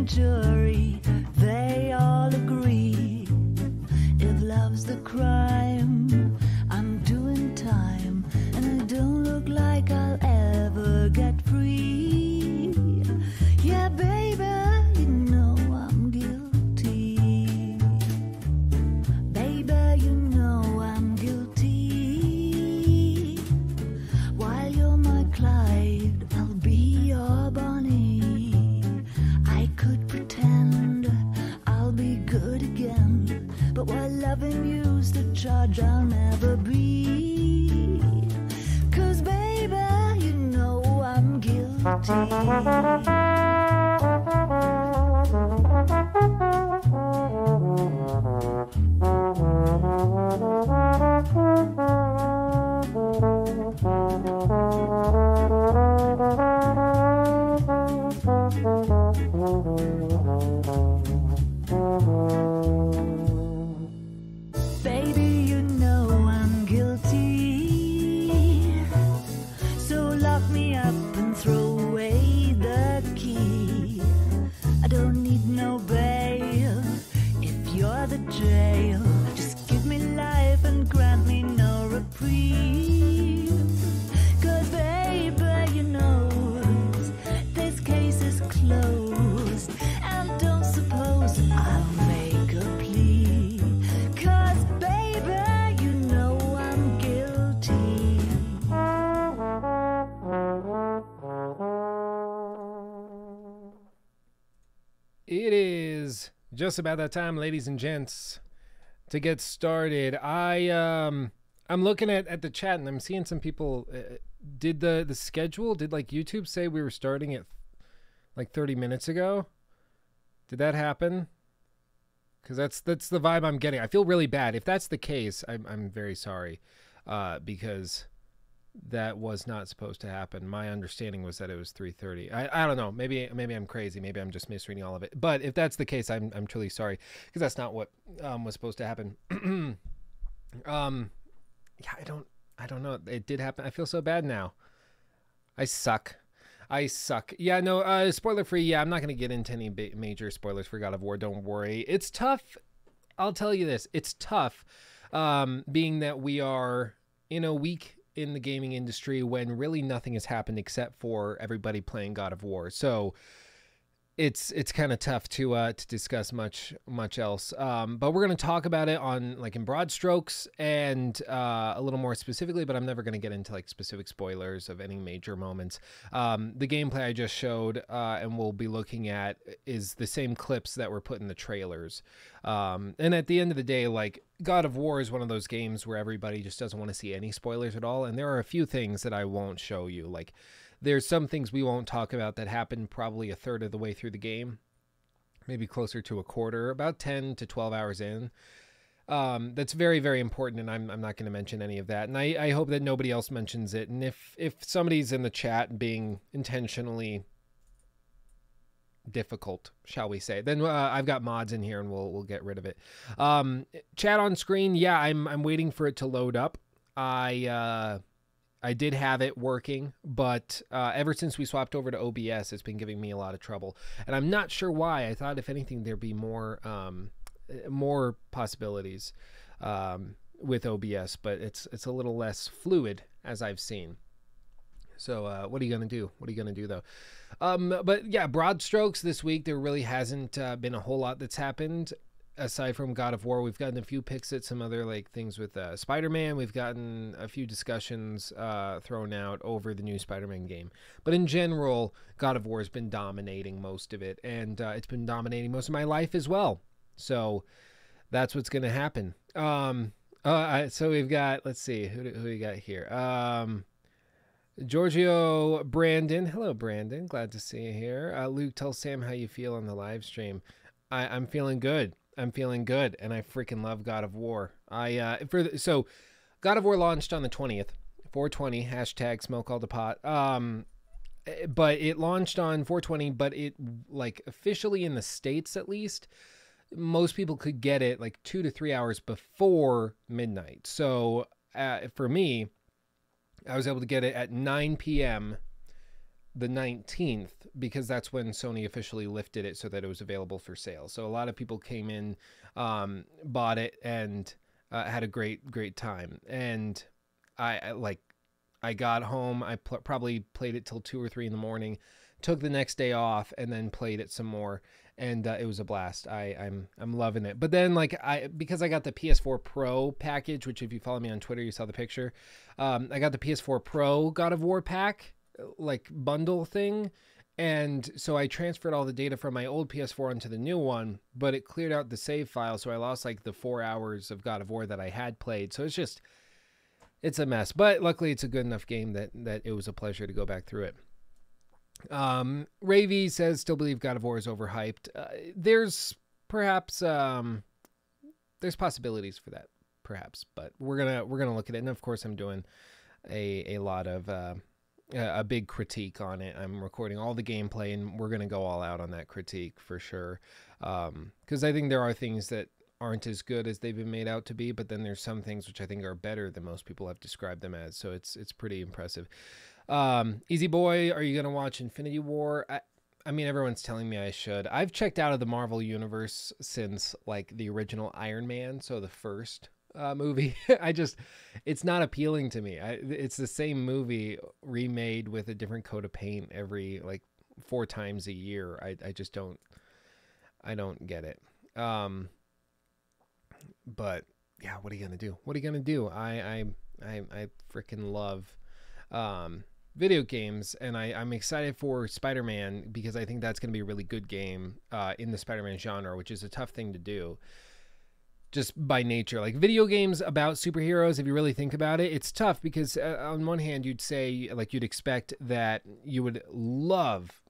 Jury, they all agree. If love's the crime, I'm doing time, and I don't look like I'll ever get free. Yeah, baby, you know I'm guilty. Baby, you know I'm guilty. While you're my Clyde, I'll be your Bonnie. But while loving you's the charge I'll never be. 'Cause baby, you know I'm guilty. It is just about that time, ladies and gents, to get started. I'm looking at the chat and I'm seeing some people. Did the schedule? Did like YouTube say we were starting at like 30 minutes ago? Did that happen? Because that's the vibe I'm getting. I feel really bad. If that's the case, I'm very sorry, because that was not supposed to happen. My understanding was that it was 3:30. I don't know. Maybe I'm crazy. Maybe I'm just misreading all of it. But if that's the case, I'm truly sorry, because that's not what was supposed to happen. Yeah, I don't know. It did happen. I feel so bad now. I suck. Yeah, no, spoiler free. Yeah, I'm not going to get into any major spoilers for God of War. Don't worry. It's tough. I'll tell you this. It's tough, being that we are in a week in the gaming industry when really nothing has happened except for everybody playing God of War. So it's kind of tough to discuss much else. But we're going to talk about it on like in broad strokes and a little more specifically, but I'm never going to get into like specific spoilers of any major moments. The gameplay I just showed and we'll be looking at is the same clips that were put in the trailers. And at the end of the day, like God of War is one of those games where everybody just doesn't want to see any spoilers at all. And there are a few things that I won't show you. Like there's some things we won't talk about that happened probably a third of the way through the game, maybe closer to a quarter, about 10 to 12 hours in. That's very, very important, and I'm not going to mention any of that. And I hope that nobody else mentions it. And if somebody's in the chat being intentionally difficult, shall we say, then I've got mods in here and we'll get rid of it. Chat on screen, yeah, I'm waiting for it to load up. I did have it working, but ever since we swapped over to OBS, it's been giving me a lot of trouble, and I'm not sure why. I thought if anything there'd be more possibilities with OBS, but it's a little less fluid as I've seen. So what are you gonna do? What are you gonna do though? But yeah, broad strokes this week, there really hasn't been a whole lot that's happened. Aside from God of War, we've gotten a few picks at some other like things with Spider-Man. We've gotten a few discussions thrown out over the new Spider-Man game. But in general, God of War has been dominating most of it, and it's been dominating most of my life as well. So that's what's going to happen. So we've got, let's see, who we got here? Giorgio Brandon. Hello, Brandon. Glad to see you here. Luke, tell Sam how you feel on the live stream. I'm feeling good. I'm feeling good, and I freaking love God of War. So God of War launched on the 20th, 420, hashtag smoke all the pot. But it launched on 420, but it, like, officially in the States at least, most people could get it like 2 to 3 hours before midnight. So for me, I was able to get it at 9 p.m. the 19th, because that's when Sony officially lifted it so that it was available for sale. So a lot of people came in, bought it, and had a great time. And I got home, I probably played it till 2 or 3 in the morning, took the next day off, and then played it some more, and it was a blast. I'm loving it. But then, like, because I got the PS4 Pro package, which if you follow me on Twitter, you saw the picture. I got the PS4 Pro God of War pack, like, bundle thing, and so I transferred all the data from my old PS4 onto the new one, but it cleared out the save file, so I lost like the 4 hours of God of War that I had played. So it's a mess, but luckily it's a good enough game that it was a pleasure to go back through it. Ravy says, still believe God of War is overhyped. There's perhaps there's possibilities for that, perhaps, but we're gonna look at it. And of course, I'm doing a lot of a big critique on it. I'm recording all the gameplay, and we're gonna go all out on that critique for sure. Because I think there are things that aren't as good as they've been made out to be, but then there's some things which I think are better than most people have described them as. So it's pretty impressive. Easy Boy, are you gonna watch Infinity War? I mean, everyone's telling me I should. I've checked out of the Marvel universe since like the original Iron Man, so the first movie. It's not appealing to me. It's the same movie remade with a different coat of paint every like 4 times a year. I just don't get it. But yeah, what are you gonna do? What are you gonna do? I freaking love video games, and I'm excited for Spider-Man, because I think that's gonna be a really good game in the Spider-Man genre, which is a tough thing to do just by nature. Like, video games about superheroes, if you really think about it, it's tough because on one hand you'd say, like, you'd expect that you would love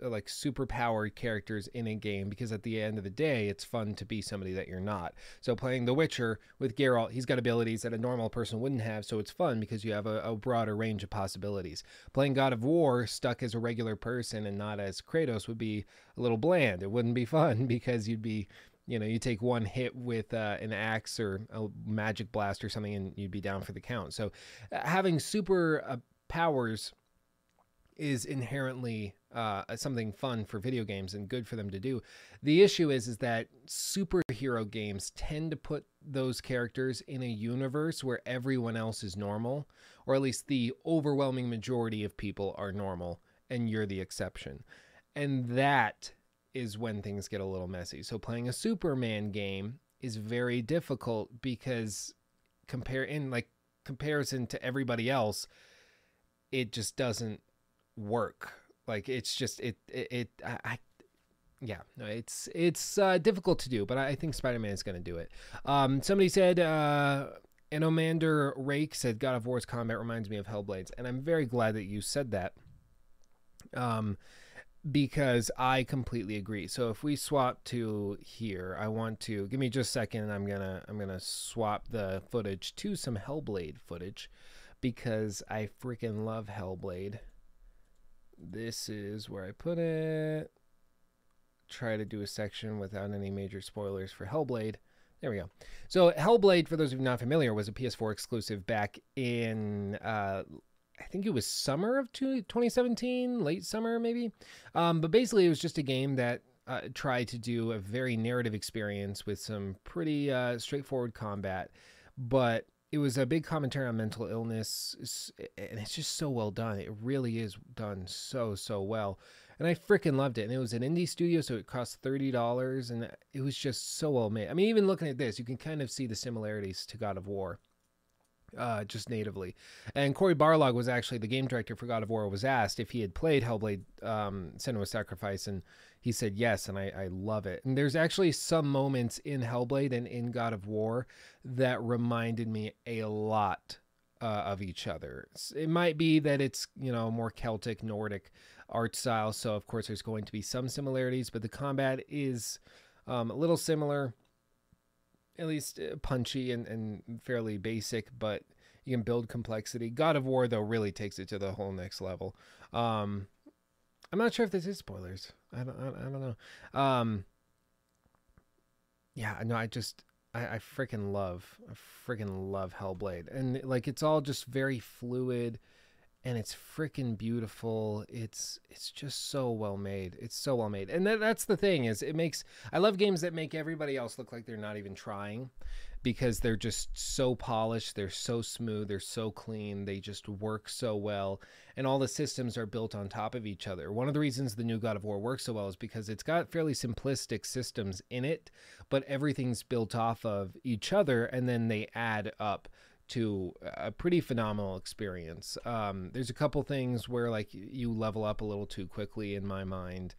like super powered characters in a game, because at the end of the day it's fun to be somebody that you're not. So playing The Witcher with Geralt, he's got abilities that a normal person wouldn't have, so it's fun because you have a broader range of possibilities. Playing God of War stuck as a regular person and not as Kratos would be a little bland. It wouldn't be fun because you'd be, you know, you take one hit with an axe or a magic blast or something and you'd be down for the count. So having super powers is inherently something fun for video games and good for them to do. The issue is that superhero games tend to put those characters in a universe where everyone else is normal, or at least the overwhelming majority of people are normal, and you're the exception. And that is when things get a little messy. So playing a Superman game is very difficult because comparison to everybody else, it just doesn't work. Like, it's just it's difficult to do, but I think Spider-Man is going to do it. Somebody said Anomander Rake said God of War's combat reminds me of Hellblade's, and I'm very glad that you said that, because I completely agree. So if we swap to here, I want to give me just a second, and I'm gonna swap the footage to some Hellblade footage, because I freaking love Hellblade. This is where I put it. Try to do a section without any major spoilers for Hellblade. There we go. So Hellblade, for those of you not familiar, was a PS4 exclusive back in I think it was summer of 2017, late summer maybe. But basically it was just a game that tried to do a very narrative experience with some pretty straightforward combat, but it was a big commentary on mental illness, and it's just so well done. It really is done so well, and I freaking loved it. And it was an indie studio, so it cost $30, and it was just so well made. I mean, even looking at this, you can kind of see the similarities to God of War, just natively. And Cory Barlog was actually the game director for God of War, was asked if he had played Hellblade Senua's Sacrifice, and he said yes, and I love it. And there's actually some moments in Hellblade and in God of War that reminded me a lot of each other. It might be that it's, you know, more Celtic, Nordic art style, so of course there's going to be some similarities, but the combat is a little similar. at least punchy and fairly basic, but you can build complexity. God of War, though, really takes it to the whole next level. I'm not sure if this is spoilers. I don't know. Yeah, no, I freaking love Hellblade, and like it's all just very fluid, and it's freaking beautiful. It's just so well made. It's so well made, and that's the thing is I love games that make everybody else look like they're not even trying, because they're just so polished, they're so smooth, they're so clean, they just work so well, and all the systems are built on top of each other. One of the reasons the new God of War works so well is because it's got fairly simplistic systems in it, but everything's built off of each other, and then they add up to a pretty phenomenal experience. There's a couple things where like you level up a little too quickly in my mind.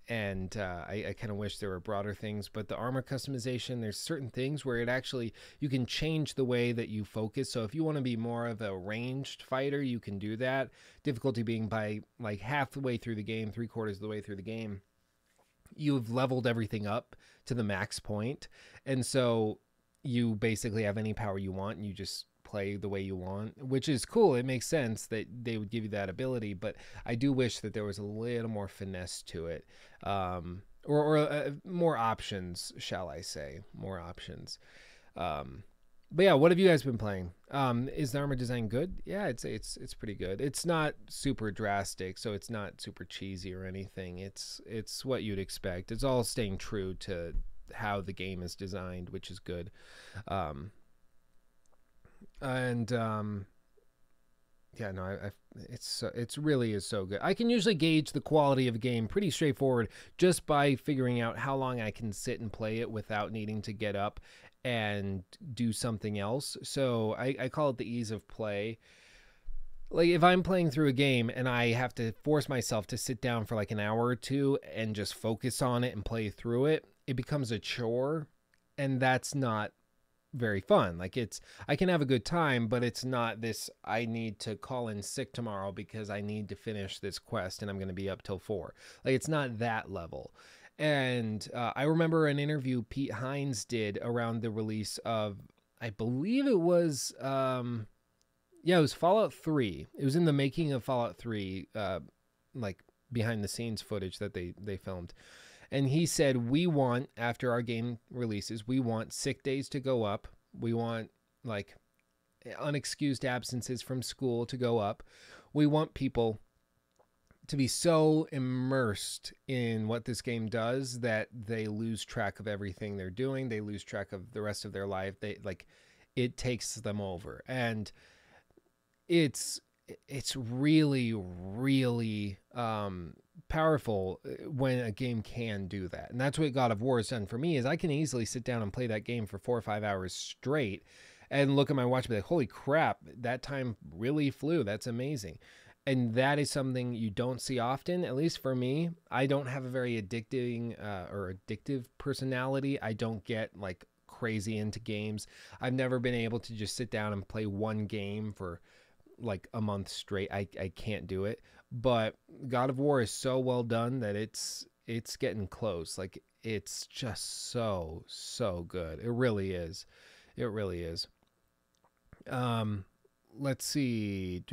And I kind of wish there were broader things, but the armor customization, there's certain things where you can change the way that you focus. So if you want to be more of a ranged fighter, you can do that. Difficulty being by like half the way through the game, 3/4 of the way through the game, you've leveled everything up to the max point. And so you basically have any power you want and you just play the way you want, which is cool. It makes sense that they would give you that ability, but I do wish that there was a little more finesse to it, or more options, shall I say, more options. But yeah, what have you guys been playing? Is the armor design good? Yeah, it's pretty good. It's not super drastic, so it's not super cheesy or anything. It's what you'd expect. It's all staying true to how the game is designed, which is good. Yeah, no, it's really is so good. I can usually gauge the quality of a game pretty straightforward just by figuring out how long I can sit and play it without needing to get up and do something else. So I call it the ease of play. Like if I'm playing through a game and I have to force myself to sit down for like an hour or two and just focus on it and play through it, it becomes a chore, and that's not very fun. Like I can have a good time, but it's not this I need to call in sick tomorrow because I need to finish this quest and I'm going to be up till 4. Like it's not that level. And I remember an interview Pete Hines did around the release of, I believe it was it was Fallout 3. It was in the making of Fallout 3, like behind the scenes footage that they filmed. And he said, we want, after our game releases, we want sick days to go up. We want like unexcused absences from school to go up. We want people to be so immersed in what this game does that they lose track of everything they're doing. They lose track of the rest of their life. It takes them over. And it's really, really powerful when a game can do that. And that's what God of War has done for me, is I can easily sit down and play that game for 4 or 5 hours straight and look at my watch and be like, holy crap, that time really flew. That's amazing. And that is something you don't see often, at least for me. I don't have a very addictive personality. I don't get like crazy into games. I've never been able to just sit down and play one game for like a month straight. I can't do it. But God of War is so well done that it's getting close. Like it's just so good. It really is. It really is. Let's see.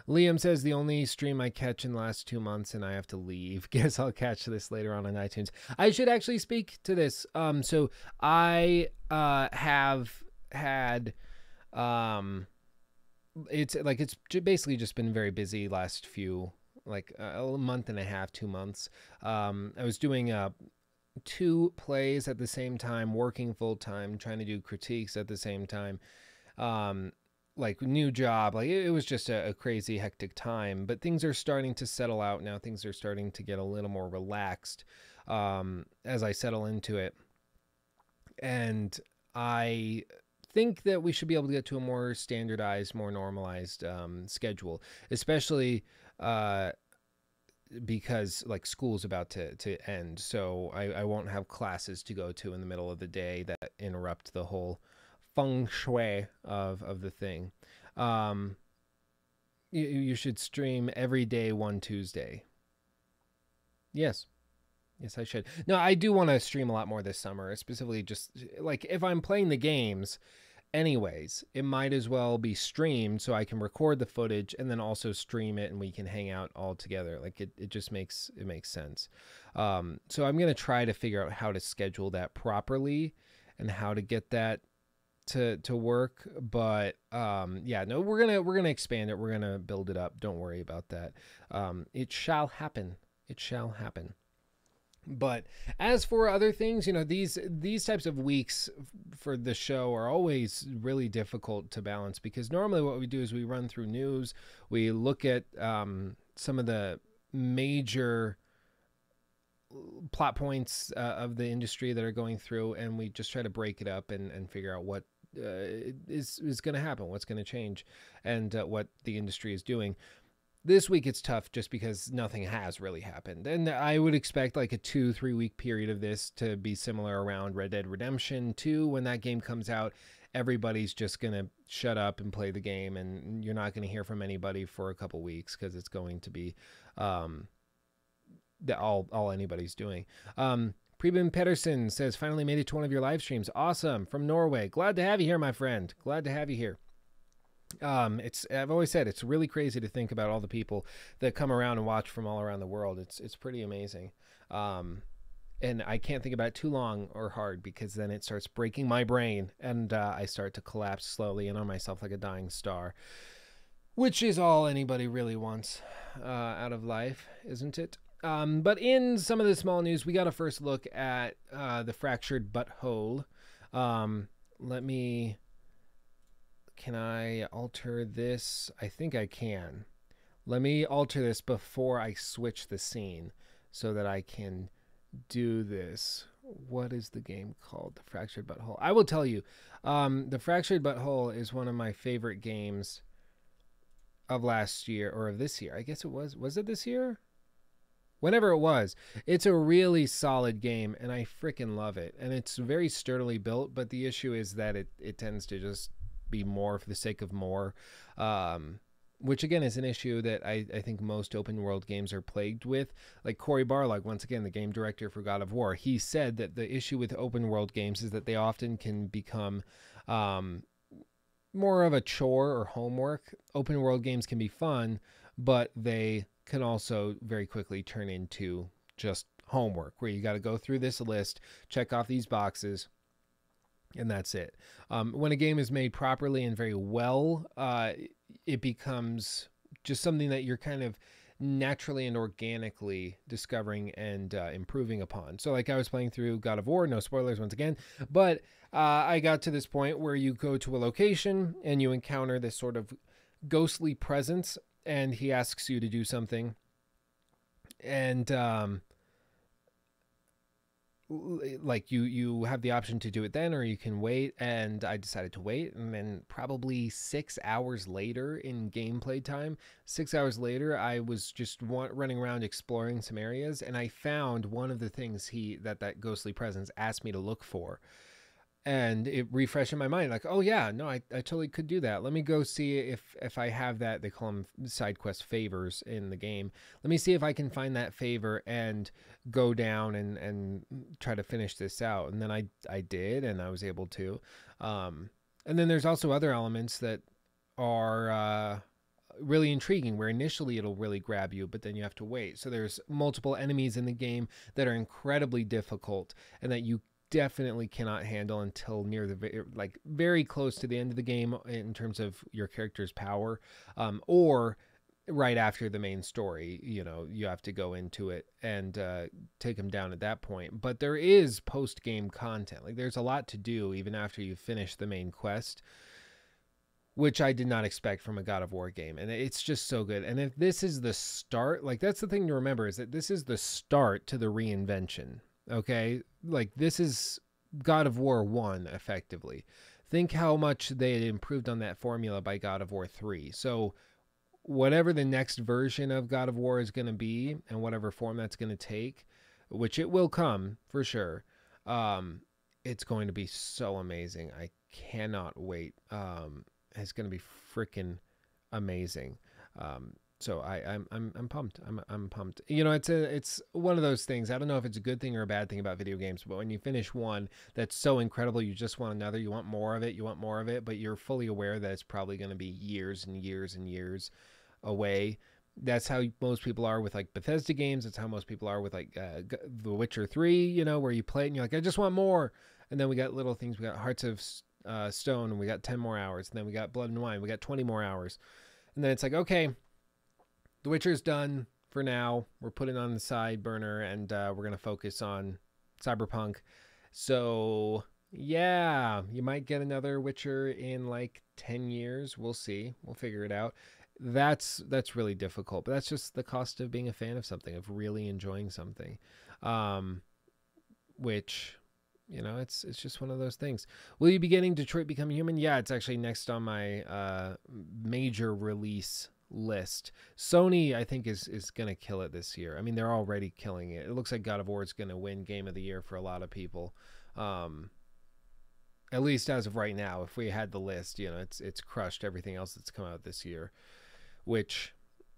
Liam says the only stream I catch in the last 2 months and I have to leave. Guess I'll catch this later on iTunes. I should actually speak to this. So I have had it's basically just been very busy last few, like a month and a half, 2 months. I was doing 2 plays at the same time, working full time, trying to do critiques at the same time. Like new job, like it was just a crazy hectic time, but things are starting to settle out now. Things are starting to get a little more relaxed as I settle into it. And I think that we should be able to get to a more standardized, more normalized schedule, especially because like school's about to end. So I won't have classes to go to in the middle of the day that interrupt the whole feng shui of the thing. You should stream every day, one Tuesday. Yes. Yes, I should. No, I do want to stream a lot more this summer, specifically just like if I'm playing the games anyways, it might as well be streamed so I can record the footage and then also stream it and we can hang out all together. Like it just makes sense. So I'm going to try to figure out how to schedule that properly and how to get that to work. But yeah, no, we're going to expand it. We're going to build it up. Don't worry about that. It shall happen. It shall happen. But as for other things, you know, these types of weeks for the show are always really difficult to balance, because normally what we do is we run through news, we look at some of the major plot points of the industry that are going through, and we just try to break it up and figure out what is going to happen, what's going to change, and what the industry is doing. This week it's tough just because nothing has really happened. And I would expect like a 2-3 week period of this to be similar around Red Dead Redemption 2. When that game comes out, everybody's just going to shut up and play the game, and you're not going to hear from anybody for a couple weeks because it's going to be all anybody's doing. Preben Pedersen says, finally made it to one of your live streams. Awesome. From Norway. Glad to have you here, my friend. Glad to have you here. I've always said it's really crazy to think about all the people that come around and watch from all around the world. It's pretty amazing. And I can't think about it too long or hard, because then it starts breaking my brain and I start to collapse slowly in on myself like a dying star, which is all anybody really wants out of life, isn't it? But in some of the small news, we got a first look at the fractured butthole. Can I alter this? I think I can. Let me alter this before I switch the scene so that I can do this. What is the game called? The Fractured Butthole. I will tell you, the Fractured Butthole is one of my favorite games of last year, or of this year. I guess it was. Was it this year? Whenever it was. It's a really solid game, and I freaking love it. And it's very sturdily built, but the issue is that it tends to just be more for the sake of more, which again is an issue that I think most open world games are plagued with. Like Cory Barlog, once again, the game director for God of War, he said that the issue with open world games is that they often can become more of a chore or homework. Open world games can be fun, but they can also very quickly turn into just homework, where you got to go through this list, check off these boxes, and that's it. When a game is made properly and very well, it becomes just something that you're kind of naturally and organically discovering and improving upon. So like I was playing through God of War, no spoilers once again, but I got to this point where you go to a location and you encounter this sort of ghostly presence, and he asks you to do something. And like you have the option to do it then, or you can wait, and I decided to wait. And then probably 6 hours later in gameplay time, 6 hours later, I was just running around exploring some areas, and I found one of the things that ghostly presence asked me to look for. And it refreshed in my mind, like, oh yeah, no, I totally could do that. Let me go see if I have that. They call them side quest favors in the game. Let me see if I can find that favor and go down and try to finish this out. And then I did, and I was able to. And then there's also other elements that are really intriguing, where initially it'll really grab you, but then you have to wait. So there's multiple enemies in the game that are incredibly difficult and that you definitely cannot handle until near the very close to the end of the game in terms of your character's power, or right after the main story. You know, you have to go into it and take them down at that point. But there is post-game content. Like, there's a lot to do even after you finish the main quest, which I did not expect from a God of War game. And it's just so good. And if this is the start, like, that's the thing to remember, is that this is the start to the reinvention. Okay, like, this is God of War 1, effectively. Think how much they had improved on that formula by God of War 3. So whatever the next version of God of War is going to be, and whatever form that's going to take, which it will come for sure, it's going to be so amazing. I cannot wait. It's going to be freaking amazing. So I'm pumped. I'm pumped. You know, it's one of those things. I don't know if it's a good thing or a bad thing about video games, but when you finish one that's so incredible, you just want another. You want more of it. You want more of it, but you're fully aware that it's probably going to be years and years and years away. That's how most people are with like Bethesda games. That's how most people are with like The Witcher 3. You know, where you play it and you're like, I just want more. And then we got little things. We got Hearts of Stone, and we got 10 more hours. And then we got Blood and Wine. We got 20 more hours. And then it's like, okay, The Witcher's done for now. We're putting it on the side burner, and we're going to focus on Cyberpunk. So, yeah, you might get another Witcher in like 10 years. We'll see. We'll figure it out. That's really difficult, but that's just the cost of being a fan of something, of really enjoying something. Which, you know, it's just one of those things. Will you be getting Detroit Become Human? Yeah, it's actually next on my major release list. Sony, I think, is going to kill it this year. I mean, they're already killing it. It looks like God of War is going to win Game of the Year for a lot of people. At least as of right now. If we had the list, you know, it's crushed everything else that's come out this year, which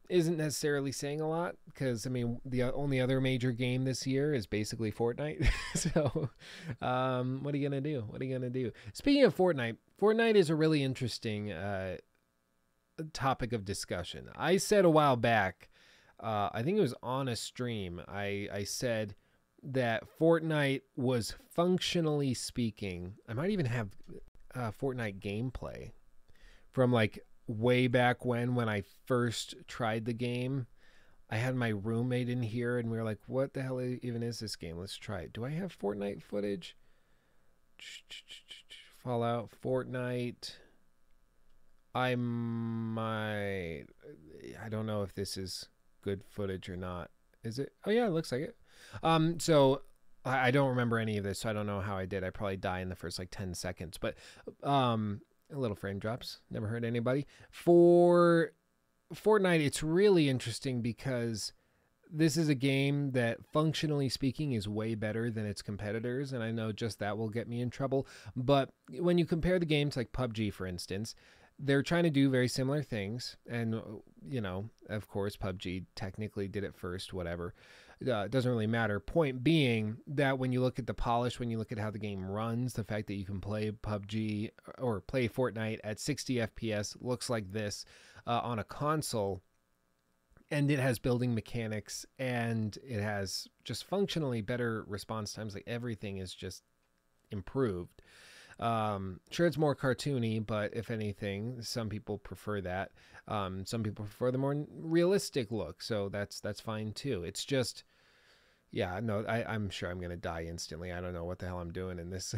isn't necessarily saying a lot, because I mean the only other major game this year is basically Fortnite. So what are you gonna do? Speaking of Fortnite is a really interesting topic of discussion. I said a while back, I think it was on a stream, I said that Fortnite was, functionally speaking, I might even have Fortnite gameplay from like way back when I first tried the game. I had my roommate in here and we were like, what the hell even is this game? Let's try it. Do I have Fortnite footage? Fallout, Fortnite. I don't know if this is good footage or not. Is it? Oh yeah, it looks like it. So I don't remember any of this, so I don't know how I did. I probably die in the first like 10 seconds, but a little frame drops, never hurt anybody. For Fortnite, it's really interesting because this is a game that, functionally speaking, is way better than its competitors, and I know just that will get me in trouble. But when you compare the games like PUBG, for instance, they're trying to do very similar things, and, you know, of course, PUBG technically did it first, whatever. It doesn't really matter. Point being that when you look at the polish, when you look at how the game runs, the fact that you can play PUBG or play Fortnite at 60 FPS, looks like this on a console, and it has building mechanics, and it has just functionally better response times. Like, everything is just improved. Sure, it's more cartoony, but if anything, some people prefer that. Some people prefer the more realistic look, so that's fine too. It's just, yeah, no, I'm sure I'm gonna die instantly. I don't know what the hell I'm doing in this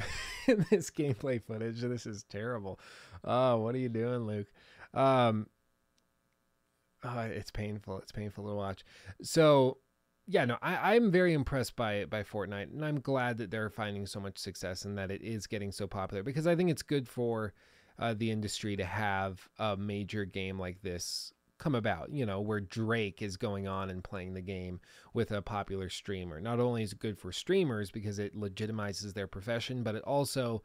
in this gameplay footage. This is terrible. Oh, what are you doing, Luke? It's painful. It's painful to watch. So, yeah, no, I'm very impressed by Fortnite, and I'm glad that they're finding so much success and that it is getting so popular, because I think it's good for the industry to have a major game like this come about, you know, where Drake is going on and playing the game with a popular streamer. Not only is it good for streamers because it legitimizes their profession, but it also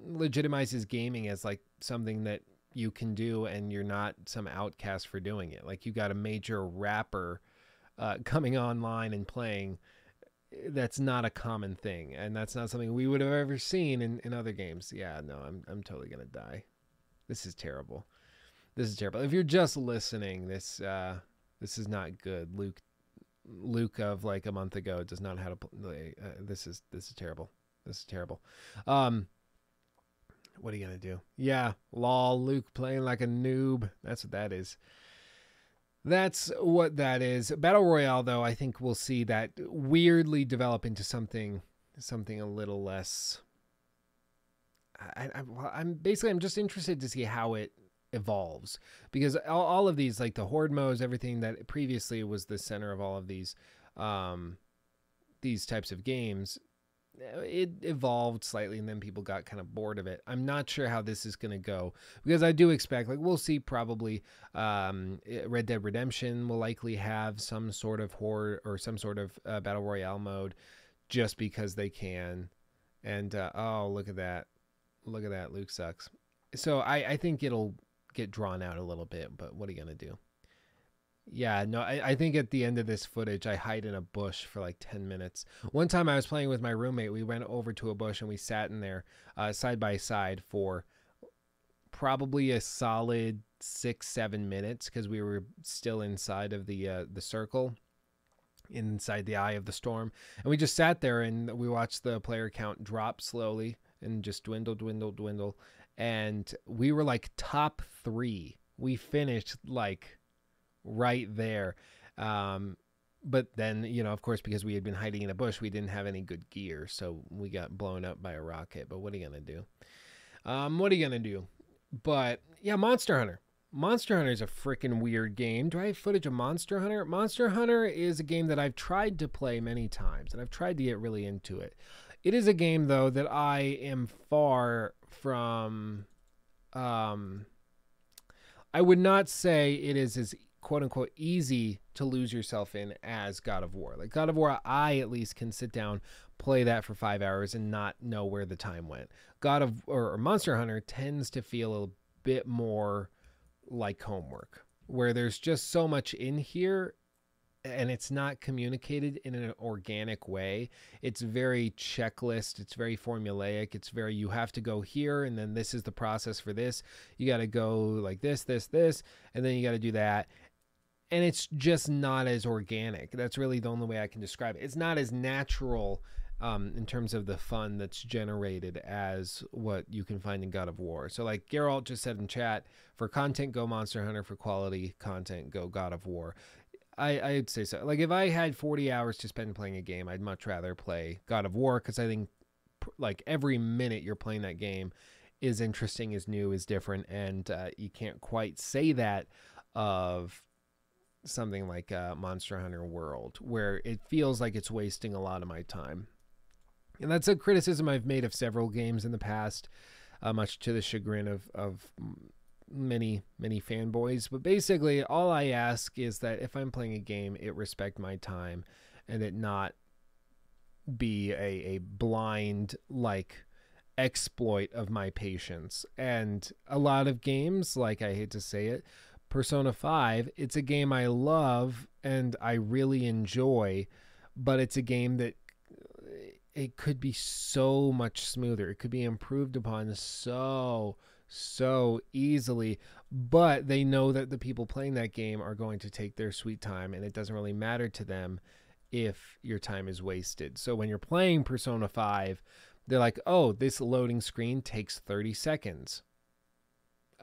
legitimizes gaming as like something that you can do and you're not some outcast for doing it. Like, you got a major rapper coming online and playing. That's not a common thing, and that's not something we would have ever seen in other games. Yeah, no, I'm totally gonna die. This is terrible. This is terrible. If you're just listening, this is not good. Luke of like a month ago does not know how to play. This is terrible. This is terrible. What are you gonna do? Yeah, lol. Luke playing like a noob. That's what that is. That's what that is. Battle Royale, though, I think we'll see that weirdly develop into something a little less. I'm just interested to see how it evolves, because all of these, like the horde modes, everything that previously was the center of all of these types of games, it evolved slightly, and then people got kind of bored of it. I'm not sure how this is going to go, because I do expect, like, we'll see probably Red Dead Redemption will likely have some sort of horde or some sort of battle royale mode, just because they can. And oh, look at that, Luke sucks. So I think it'll get drawn out a little bit, but what are you gonna do? Yeah, no, I think at the end of this footage, I hide in a bush for like 10 minutes. One time I was playing with my roommate. We went over to a bush and we sat in there side by side for probably a solid 6-7 minutes because we were still inside of the circle, inside the eye of the storm. And we just sat there and we watched the player count drop slowly and just dwindle, dwindle, dwindle. And we were like top 3. We finished like right there. But then, you know, of course, because we had been hiding in a bush, we didn't have any good gear. So we got blown up by a rocket. But what are you going to do? What are you going to do? But yeah, Monster Hunter. Monster Hunter is a freaking weird game. Do I have footage of Monster Hunter? Monster Hunter is a game that I've tried to play many times, and I've tried to get really into it. It is a game, though, that I am far from... I would not say it is as quote-unquote easy to lose yourself in as God of War. Like God of War, I at least can sit down, play that for 5 hours and not know where the time went. or Monster Hunter tends to feel a bit more like homework, where there's just so much in here and it's not communicated in an organic way. It's very checklist. It's very formulaic. It's very, you have to go here and then this is the process for this. You got to go like this, this, this, and then you got to do that. And it's just not as organic. That's really the only way I can describe it. It's not as natural in terms of the fun that's generated as what you can find in God of War. So like Geralt just said in chat, for content, go Monster Hunter. For quality content, go God of War. I'd say so. Like if I had 40 hours to spend playing a game, I'd much rather play God of War, because I think like every minute you're playing that game is interesting, is new, is different. And you can't quite say that of something like Monster Hunter World, where it feels like it's wasting a lot of my time. And that's a criticism I've made of several games in the past, much to the chagrin of many fanboys. But basically, all I ask is that if I'm playing a game, it respect my time and it not be a blind like exploit of my patience. And a lot of games, like, I hate to say it, Persona 5, it's a game I love and I really enjoy, but it's a game that it could be so much smoother. It could be improved upon so easily, but they know that the people playing that game are going to take their sweet time, and it doesn't really matter to them if your time is wasted. So when you're playing Persona 5, they're like, oh, this loading screen takes 30 seconds.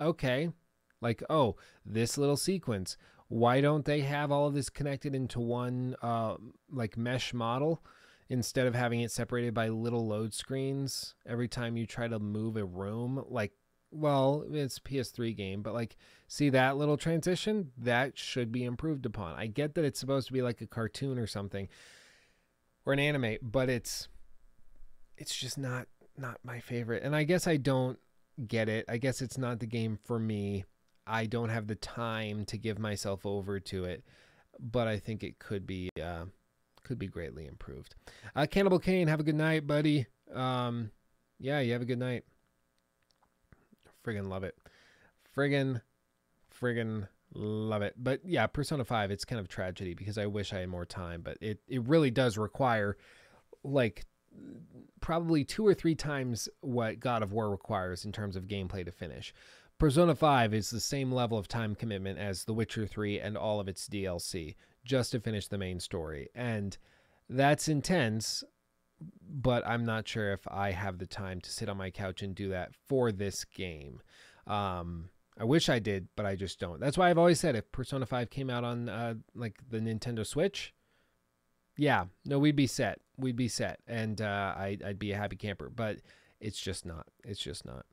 Okay. Like, oh, this little sequence, why don't they have all of this connected into one like mesh model instead of having it separated by little load screens every time you try to move a room? Like, well, it's a PS3 game, but like, see that little transition? That should be improved upon. I get that it's supposed to be like a cartoon or something, or an anime, but it's just not my favorite. And I guess I don't get it. I guess it's not the game for me. I don't have the time to give myself over to it, but I think it could be greatly improved. Cannibal Kane, have a good night, buddy. Yeah, you have a good night. Friggin' love it. Friggin' love it. But yeah, Persona 5, it's kind of tragedy because I wish I had more time, but it really does require like probably 2 or 3 times what God of War requires in terms of gameplay to finish. Persona 5 is the same level of time commitment as The Witcher 3 and all of its DLC just to finish the main story. And that's intense, but I'm not sure if I have the time to sit on my couch and do that for this game. I wish I did, but I just don't. That's why I've always said if Persona 5 came out on like the Nintendo Switch, yeah, no, we'd be set. We'd be set. And I'd be a happy camper, but it's just not. It's just not.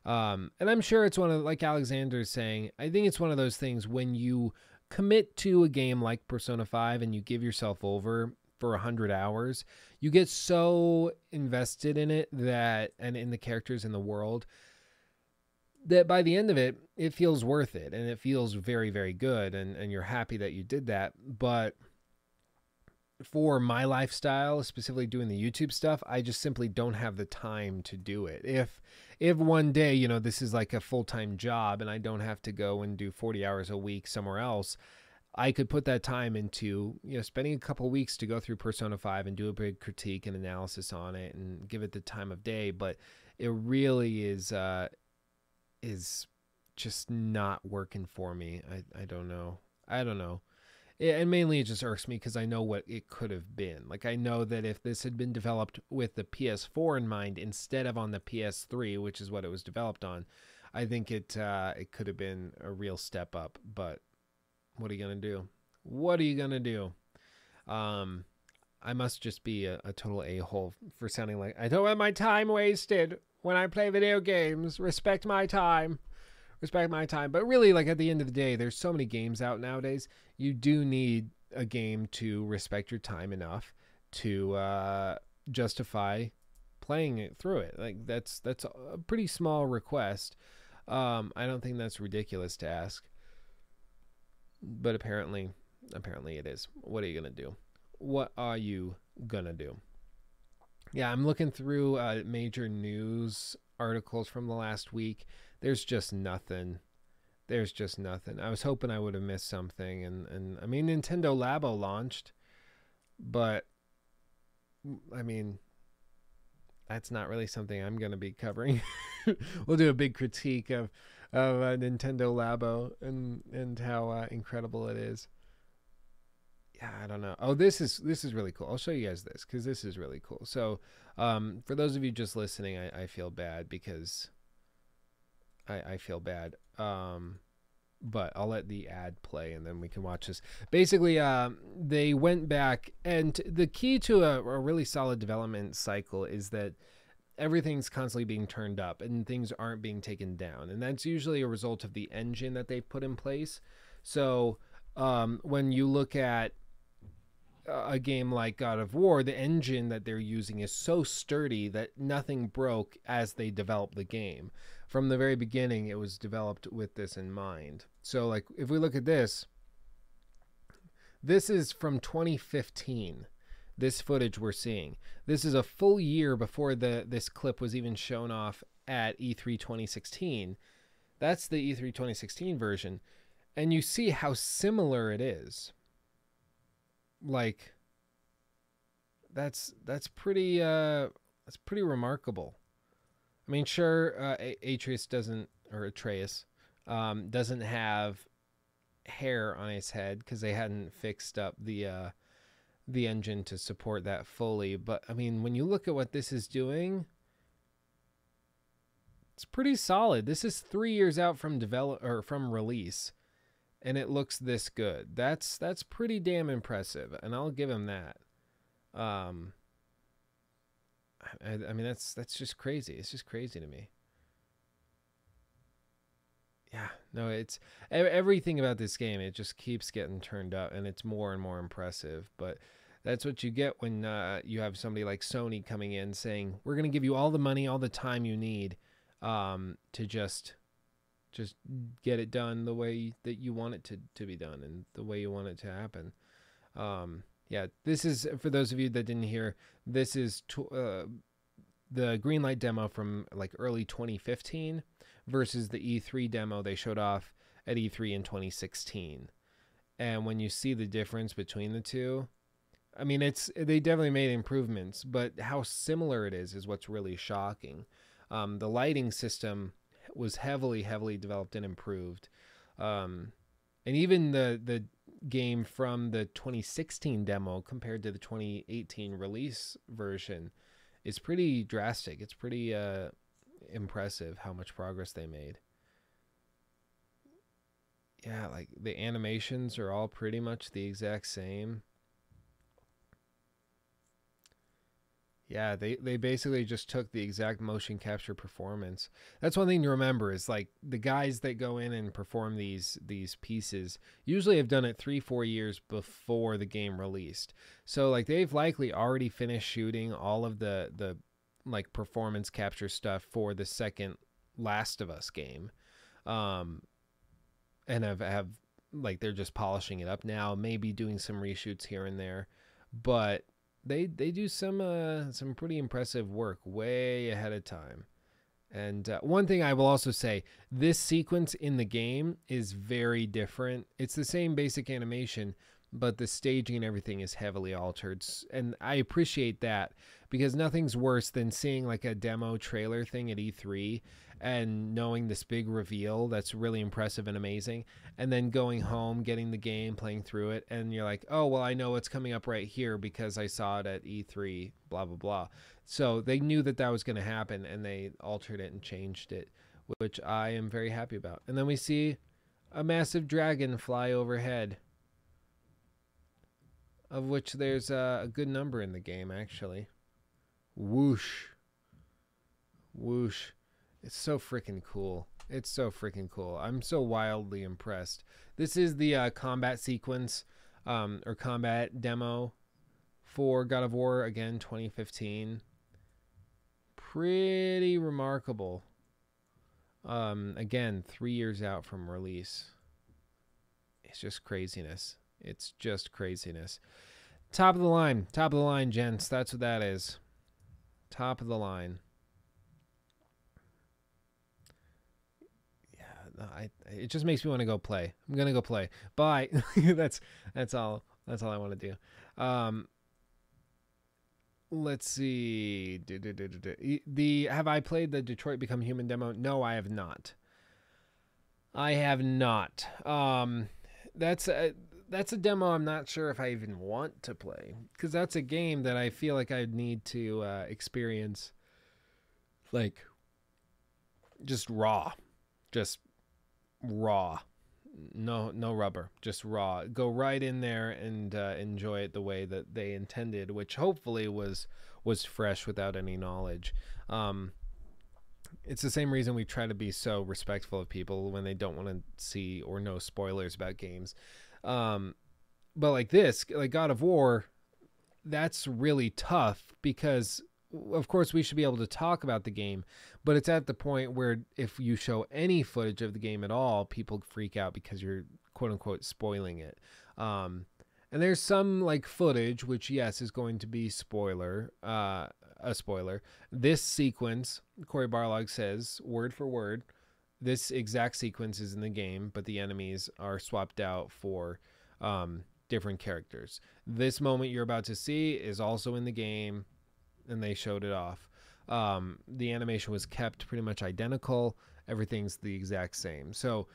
And I'm sure it's one of, like Alexander's saying, I think it's one of those things when you commit to a game like Persona 5 and you give yourself over for 100 hours, you get so invested in it that, and in the characters in the world, that by the end of it, it feels worth it. And it feels very, very good. And you're happy that you did that. But for my lifestyle, specifically doing the YouTube stuff, I just simply don't have the time to do it. If one day, you know, this is like a full-time job and I don't have to go and do 40 hours a week somewhere else, I could put that time into, spending a couple weeks to go through Persona 5 and do a big critique and analysis on it and give it the time of day. But it really is just not working for me. I don't know. And mainly it just irks me because I know what it could have been. Like, I know that if this had been developed with the PS4 in mind instead of on the PS3, which is what it was developed on, I think it could have been a real step up. But what are you going to do? What are you going to do? I must just be a total a-hole for sounding like, I don't want my time wasted when I play video games. Respect my time. Respect my time. But really, like, at the end of the day, there's so many games out nowadays. You do need a game to respect your time enough to justify playing it through it. Like, that's a pretty small request. I don't think that's ridiculous to ask. But apparently it is. What are you going to do? What are you going to do? Yeah, I'm looking through major news articles from the last week. There's just nothing. I was hoping I would have missed something. And I mean, Nintendo Labo launched. But, I mean, that's not really something I'm going to be covering. We'll do a big critique of Nintendo Labo and how incredible it is. Yeah, I don't know. Oh, this is really cool. I'll show you guys this because this is really cool. So, for those of you just listening, I feel bad because I feel bad. But I'll let the ad play and then we can watch this. Basically, they went back, and the key to a really solid development cycle is that everything's constantly being turned up and things aren't being taken down. And that's usually a result of the engine that they've put in place. So when you look at a game like God of War, the engine that they're using is so sturdy that nothing broke as they developed the game. From the very beginning, it was developed with this in mind. So, like, if we look at this is from 2015. This footage we're seeing. This is a full year before this clip was even shown off at E3 2016. That's the E3 2016 version. And you see how similar it is. Like, that's pretty remarkable. I mean, sure, Atreus doesn't have hair on his head because they hadn't fixed up the engine to support that fully. But I mean, when you look at what this is doing, it's pretty solid. This is 3 years out from from release, and it looks this good. That's pretty damn impressive, and I'll give him that. I mean, that's just crazy. It's just crazy to me. Yeah, no, it's everything about this game. It just keeps getting turned up, and it's more and more impressive. But that's what you get when you have somebody like Sony coming in saying, "We're going to give you all the money, all the time you need to just get it done the way that you want it to be done and the way you want it to happen." Yeah, this is, for those of you that didn't hear, this is the Greenlight demo from like early 2015 versus the E3 demo they showed off at E3 in 2016. And when you see the difference between the two, I mean, they definitely made improvements, but how similar it is what's really shocking. The lighting system was heavily developed and improved. And even the game from the 2016 demo compared to the 2018 release version is pretty drastic. It's pretty impressive how much progress they made. Yeah, like the animations are all pretty much the exact same. Yeah, they basically just took the exact motion capture performance. That's one thing to remember is like the guys that go in and perform these pieces usually have done it 3-4 years before the game released. So like they've likely already finished shooting all of the like performance capture stuff for the second Last of Us game. And have like they're just polishing it up now, maybe doing some reshoots here and there. But they do some pretty impressive work way ahead of time, And one thing I will also say, this sequence in the game is very different. It's the same basic animation, but the staging and everything is heavily altered. And I appreciate that, because nothing's worse than seeing like a demo trailer thing at E3 and knowing this big reveal that's really impressive and amazing, and then going home, getting the game, playing through it, and you're like, oh, well, I know what's coming up right here because I saw it at E3, blah, blah, blah. So they knew that that was going to happen, and they altered it and changed it, which I am very happy about. And then we see a massive dragon fly overhead, of which there's a good number in the game, actually. Whoosh. Whoosh. It's so freaking cool. It's so freaking cool. I'm so wildly impressed. This is the combat sequence, or combat demo for God of War, again, 2015. Pretty remarkable. Again, 3 years out from release. It's just craziness. It's just craziness. Top of the line, gents. That's what that is. Top of the line. Yeah, it just makes me want to go play. I'm gonna go play. Bye. that's all. That's all I want to do. Let's see. Have I played the Detroit Become Human demo? No, I have not. I have not. That's a demo I'm not sure if I even want to play, because that's a game that I feel like I'd need to experience, like, just raw. No rubber, just raw. Go right in there and enjoy it the way that they intended, which hopefully was fresh without any knowledge. It's the same reason we try to be so respectful of people when they don't want to see or know spoilers about games. But like this, like God of War, that's really tough, because of course we should be able to talk about the game, but it's at the point where if you show any footage of the game at all, people freak out because you're quote unquote spoiling it. And there's some like footage, which yes, is going to be a spoiler. This sequence, Cory Barlog says, word for word, this exact sequence is in the game, but the enemies are swapped out for different characters. This moment you're about to see is also in the game, and they showed it off. The animation was kept pretty much identical. Everything's the exact same. So,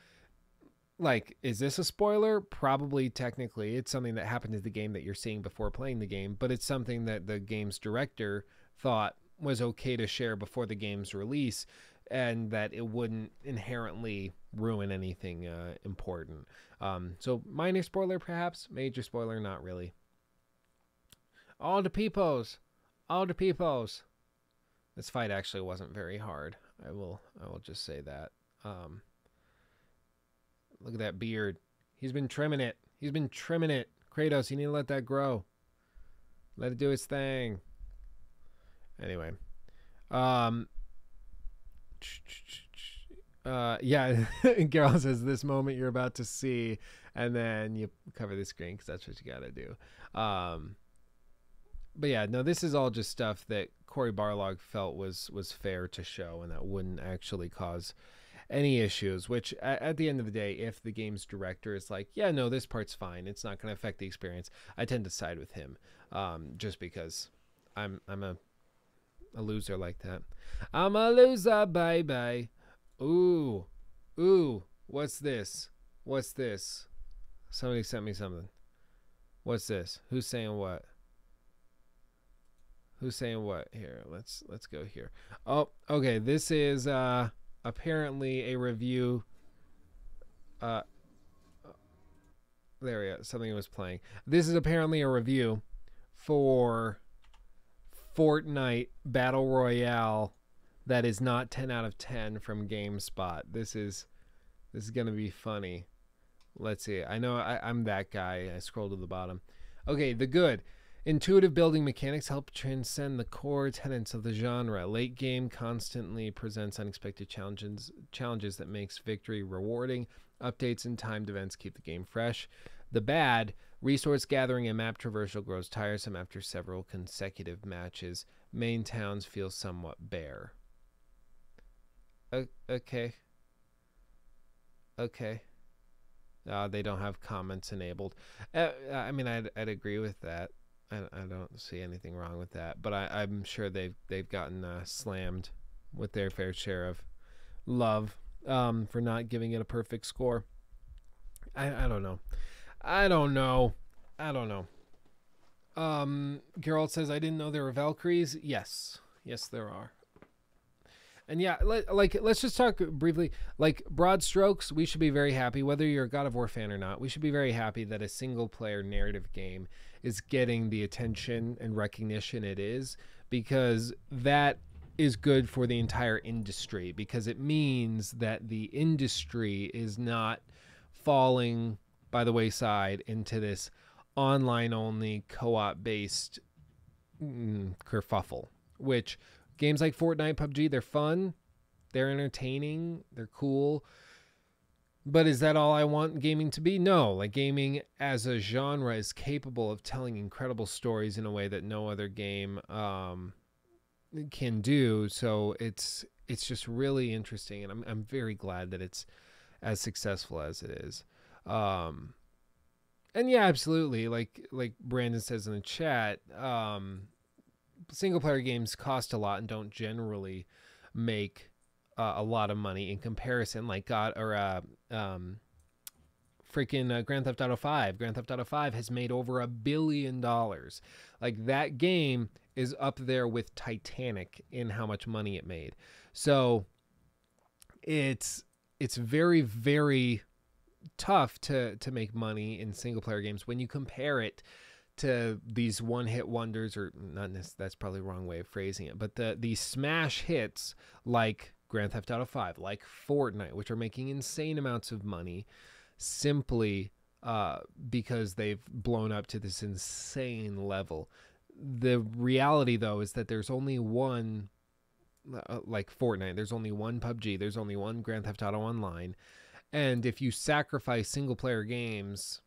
like, is this a spoiler? Probably, technically. It's something that happened in the game that you're seeing before playing the game, but it's something that the game's director thought was okay to share before the game's release, and that it wouldn't inherently ruin anything important. So, minor spoiler, perhaps. Major spoiler, not really. All the peoples. This fight actually wasn't very hard. I will just say that. Look at that beard. He's been trimming it. Kratos, you need to let that grow. Let it do its thing. Anyway. Yeah, Geralt says this moment you're about to see, and then you cover the screen because that's what you got to do. But yeah, no, this is all just stuff that Cory Barlog felt was fair to show, and that wouldn't actually cause any issues, which at the end of the day, if the game's director is like, yeah, no, this part's fine, it's not going to affect the experience, I tend to side with him, just because I'm a loser like that. I'm a loser, baby. Ooh, what's this? Somebody sent me something. What's this? Who's saying what? Here, let's go here. Oh, okay, this is apparently a review. There we go. Something was playing. This is apparently a review for Fortnite Battle Royale that is not 10 out of 10 from GameSpot. This is gonna be funny. Let's see. I know I'm that guy. I scroll to the bottom. Okay, the good. Intuitive building mechanics help transcend the core tenets of the genre. Late game constantly presents unexpected challenges that makes victory rewarding. Updates and timed events keep the game fresh. The bad, resource gathering and map traversal grows tiresome after several consecutive matches. Main towns feel somewhat bare. Okay. Okay. They don't have comments enabled. I mean, I'd agree with that. I don't see anything wrong with that. But I'm sure they've gotten slammed with their fair share of love for not giving it a perfect score. I don't know. I don't know. Geralt says, I didn't know there were Valkyries. Yes, there are. And yeah, let's just talk briefly. Like, broad strokes, we should be very happy, whether you're a God of War fan or not. We should be very happy that a single-player narrative game is getting the attention and recognition it is, because that is good for the entire industry, because it means that the industry is not falling by the wayside into this online-only co-op-based kerfuffle, which... Games like Fortnite, PUBG, they're fun, they're entertaining, they're cool. But is that all I want gaming to be? No. Like, gaming as a genre is capable of telling incredible stories in a way that no other game can do. So it's just really interesting, and I'm very glad that it's as successful as it is. And yeah, absolutely. Like Brandon says in the chat, single player games cost a lot and don't generally make a lot of money in comparison. Like freaking Grand Theft Auto 5. Grand Theft Auto 5 has made over $1 billion. Like, that game is up there with Titanic in how much money it made. So it's very, very tough to make money in single player games when you compare it to these one-hit wonders, or not, that's probably the wrong way of phrasing it, but these smash hits like Grand Theft Auto 5, like Fortnite, which are making insane amounts of money simply because they've blown up to this insane level. The reality, though, is that there's only one, like Fortnite, there's only one PUBG, there's only one Grand Theft Auto Online, and if you sacrifice single-player games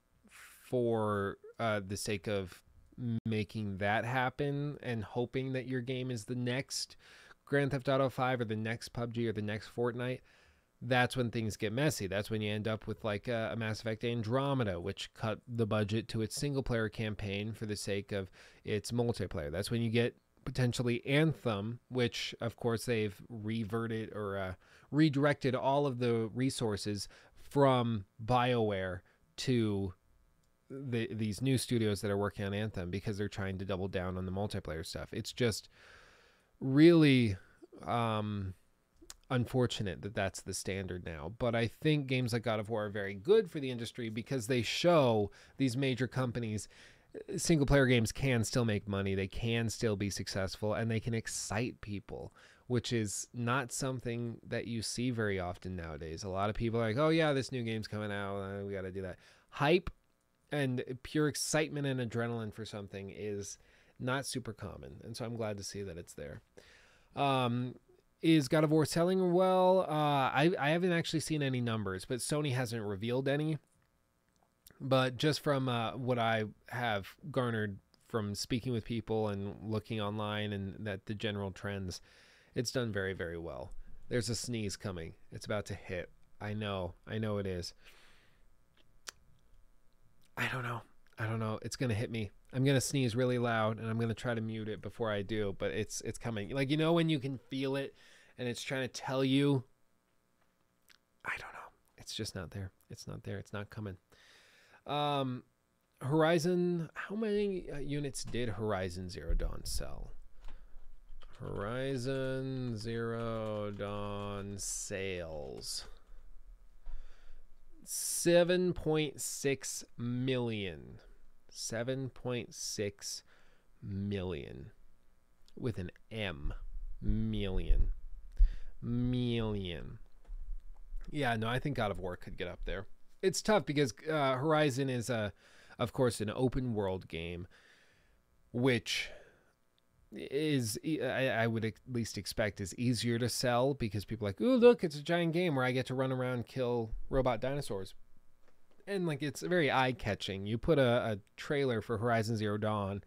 for the sake of making that happen and hoping that your game is the next Grand Theft Auto 5 or the next PUBG or the next Fortnite, that's when things get messy. That's when you end up with like a Mass Effect Andromeda, which cut the budget to its single player campaign for the sake of its multiplayer. That's when you get potentially Anthem, which of course they've reverted or redirected all of the resources from BioWare to these new studios that are working on Anthem, because they're trying to double down on the multiplayer stuff. It's just really unfortunate that that's the standard now. But I think games like God of War are very good for the industry, because they show these major companies single player games can still make money, they can still be successful, and they can excite people, which is not something that you see very often nowadays. A lot of people are like, oh yeah, this new game's coming out, we got to do that. Hype and pure excitement and adrenaline for something is not super common, and so I'm glad to see that it's there. Is God of War selling well? I haven't actually seen any numbers, but Sony hasn't revealed any. But just from what I have garnered from speaking with people and looking online, and that the general trends, it's done very, very well. There's a sneeze coming. It's about to hit. I know it is. I don't know. It's going to hit me. I'm going to sneeze really loud, and I'm going to try to mute it before I do, but it's coming. Like, you know, when you can feel it and it's trying to tell you, I don't know. It's just not there. It's not there. It's not coming. Horizon, how many units did Horizon Zero Dawn sell? Horizon Zero Dawn sales. 7.6 million. 7.6 million. With an M. Million. Yeah, no, I think God of War could get up there. It's tough because Horizon is, of course, an open world game, which is, I would at least expect, is easier to sell, because people are like, ooh, look, it's a giant game where I get to run around and kill robot dinosaurs. And like, it's very eye-catching. You put a trailer for Horizon Zero Dawn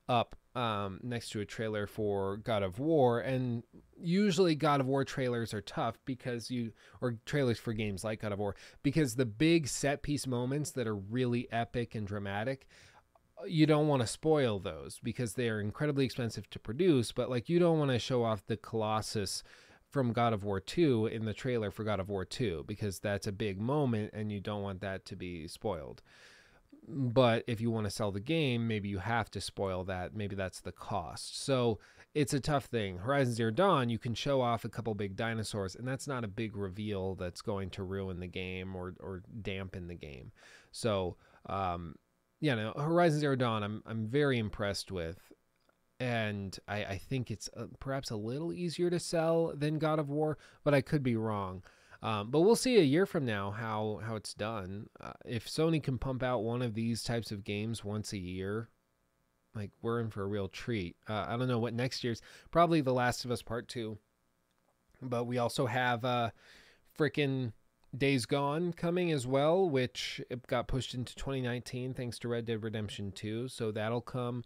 up next to a trailer for God of War, and usually God of War trailers are tough because or trailers for games like God of War, because the big set piece moments that are really epic and dramatic, you don't want to spoil those because they are incredibly expensive to produce. But like, you don't want to show off the Colossus from God of War 2 in the trailer for God of War 2 because that's a big moment and you don't want that to be spoiled. But if you want to sell the game, maybe you have to spoil that. Maybe that's the cost. So it's a tough thing. Horizon Zero Dawn, you can show off a couple big dinosaurs, and that's not a big reveal that's going to ruin the game or dampen the game. So, no, Horizon Zero Dawn, I'm very impressed with. And I think it's perhaps a little easier to sell than God of War, but I could be wrong. But we'll see a year from now how it's done. If Sony can pump out one of these types of games once a year, like, we're in for a real treat. I don't know what next year's, probably The Last of Us Part 2. But we also have frickin' Days Gone coming as well, which got pushed into 2019 thanks to Red Dead Redemption 2. So that'll come.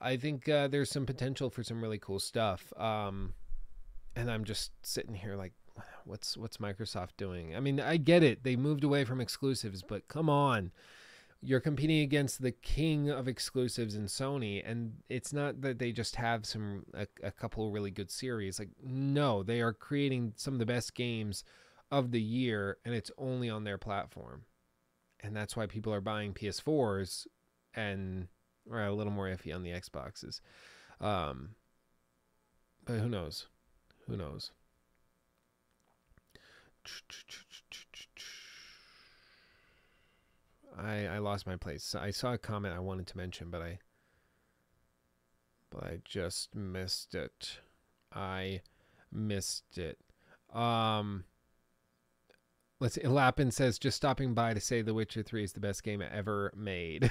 I think there's some potential for some really cool stuff. And I'm just sitting here like, what's Microsoft doing? I mean, I get it. They moved away from exclusives, but come on. You're competing against the king of exclusives in Sony, and it's not that they just have a couple of really good series. Like, no, they are creating some of the best games of the year, and it's only on their platform. And that's why people are buying PS4s and are a little more iffy on the Xboxes. But who knows? Who knows? I lost my place. I saw a comment I wanted to mention, but I just missed it. I missed it. Let's see. Lapin says, just stopping by to say The Witcher 3 is the best game ever made.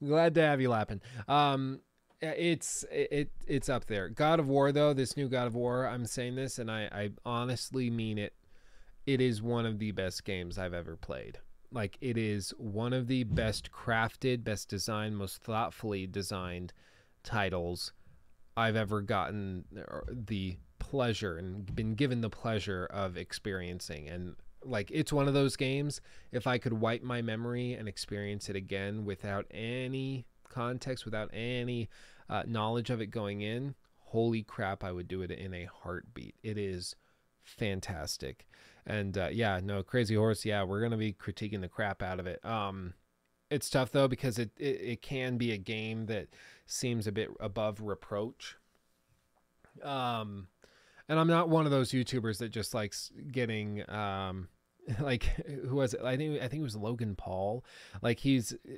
Glad to have you, Lapin. It's up there. God of War, though, this new God of War, I'm saying this, and I honestly mean it. It is one of the best games I've ever played. Like, it is one of the best crafted, best designed, most thoughtfully designed titles I've ever gotten the pleasure and been given the pleasure of experiencing. And like, it's one of those games, if I could wipe my memory and experience it again without any context, without any knowledge of it going in, holy crap, I would do it in a heartbeat. It is fantastic. And Crazy Horse, we're gonna be critiquing the crap out of it. It's tough though, because it can be a game that seems a bit above reproach. And I'm not one of those YouTubers that just likes getting like, who was it? I think it was Logan Paul. Like,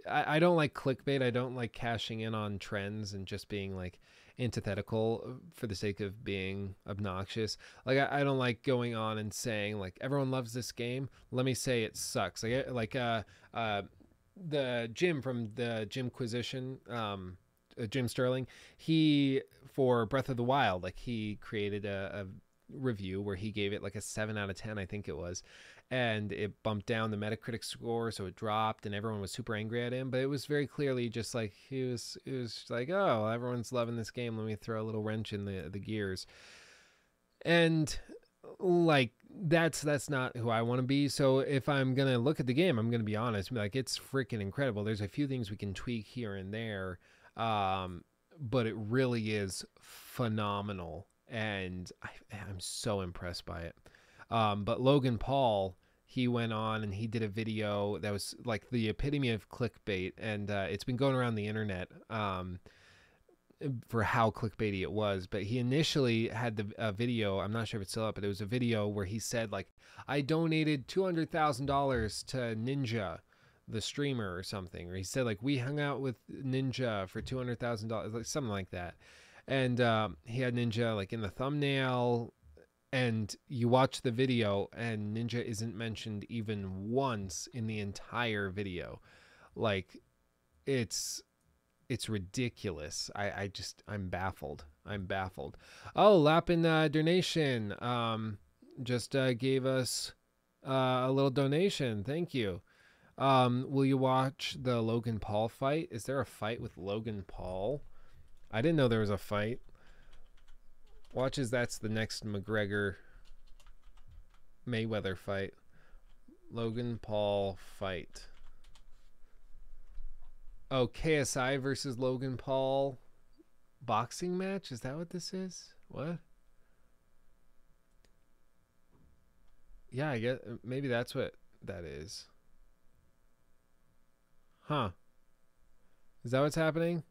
I don't like clickbait. I don't like cashing in on trends and just being like antithetical for the sake of being obnoxious. Like, I don't like going on and saying like, everyone loves this game, let me say it sucks. Like the Jim from the Jimquisition, Jim Sterling, he, for Breath of the Wild, like, he created a review where he gave it like a 7 out of 10, I think it was, and it bumped down the Metacritic score, so it dropped, and everyone was super angry at him. But it was very clearly just like, it was like, oh, everyone's loving this game, let me throw a little wrench in the gears. And like, that's not who I want to be. So if I'm gonna look at the game, I'm gonna be honest, like, it's freaking incredible. There's a few things we can tweak here and there, but it really is phenomenal, and I'm so impressed by it. But Logan Paul, he went on and he did a video that was like the epitome of clickbait, and it's been going around the internet for how clickbaity it was. But he initially had the video, I'm not sure if it's still up, but it was a video where he said like, I donated $200,000 to Ninja, the streamer, or something. Or he said like, we hung out with Ninja for $200,000, like something like that. And he had Ninja like in the thumbnail, and you watch the video and Ninja isn't mentioned even once in the entire video. Like, it's ridiculous. I'm baffled. Oh, Lapin donation just gave us a little donation. Thank you. Will you watch the Logan Paul fight? Is there a fight with Logan Paul? I didn't know there was a fight. Watch as that's the next McGregor Mayweather fight. Logan Paul fight. Oh, KSI versus Logan Paul boxing match? Is that what this is? What? Yeah, I guess maybe that's what that is. Huh. Is that what's happening?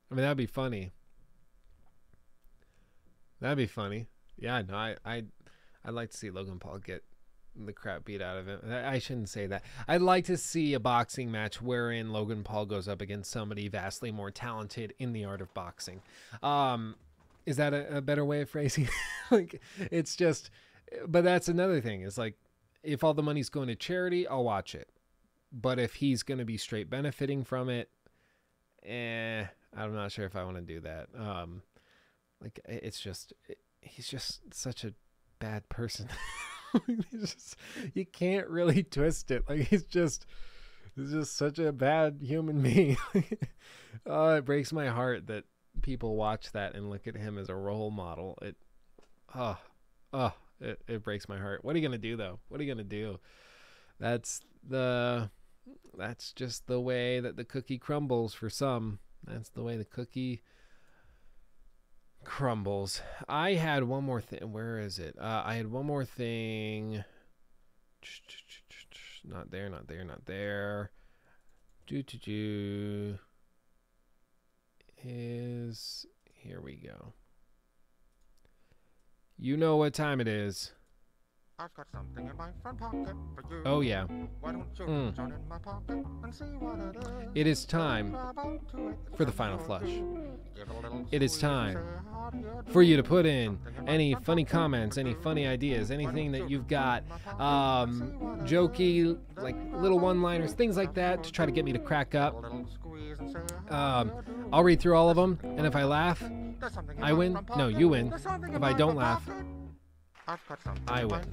I mean, that'd be funny. That'd be funny. Yeah, no, I'd like to see Logan Paul get the crap beat out of him. I shouldn't say that. I'd like to see a boxing match wherein Logan Paul goes up against somebody vastly more talented in the art of boxing. Is that a better way of phrasing? Like, it's just, but that's another thing. It's like, if all the money's going to charity, I'll watch it. But if he's going to be straight benefiting from it, I'm not sure if I want to do that. Like, it's just, he's just such a bad person. You can't really twist it. Like, he's just such a bad human being. It breaks my heart that people watch that and look at him as a role model. It breaks my heart. What are you gonna do though? What are you gonna do? That's just the way that the cookie crumbles for some. That's the way the cookie crumbles. I had one more thing. Where is it? I had one more thing. Not there, not there, not there. Is here we go. You know what time it is. I've got something in my front pocket for you. Oh yeah. Why don't you reach on in my pocket and see what it is? It is time for the final flush. It is time for you to put in any funny comments, any funny ideas, anything that you've got, jokey, like little one-liners, things like that to try to get me to crack up. I'll read through all of them, and if I laugh, I win. No, you win. If I don't laugh, I win.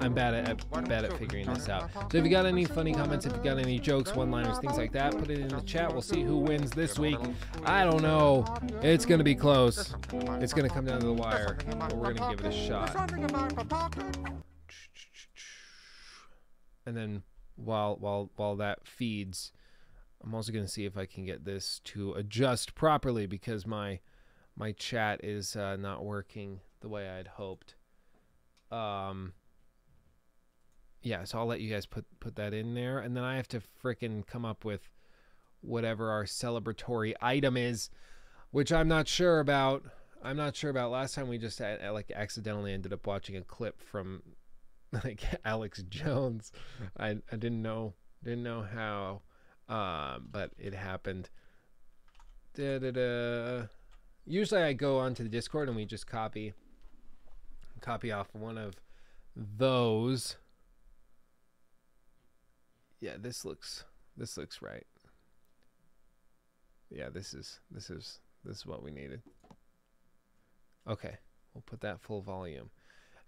I'm bad at figuring this out. So if you got any funny comments, if you got any jokes, one-liners, things like that, put it in the chat. We'll see who wins this week. I don't know. It's gonna be close. It's gonna come down to the wire, but we're gonna give it a shot. And then while that feeds, I'm also gonna see if I can get this to adjust properly because my chat is not working the way I'd hoped. Yeah, so I'll let you guys put that in there, and then I have to frickin' come up with whatever our celebratory item is, which I'm not sure about. Last time we just like accidentally ended up watching a clip from like Alex Jones. I didn't know how, but it happened. Usually I go onto the Discord and we just copy off one of those. Yeah, this looks right. Yeah, this is what we needed. Okay, we'll put that full volume.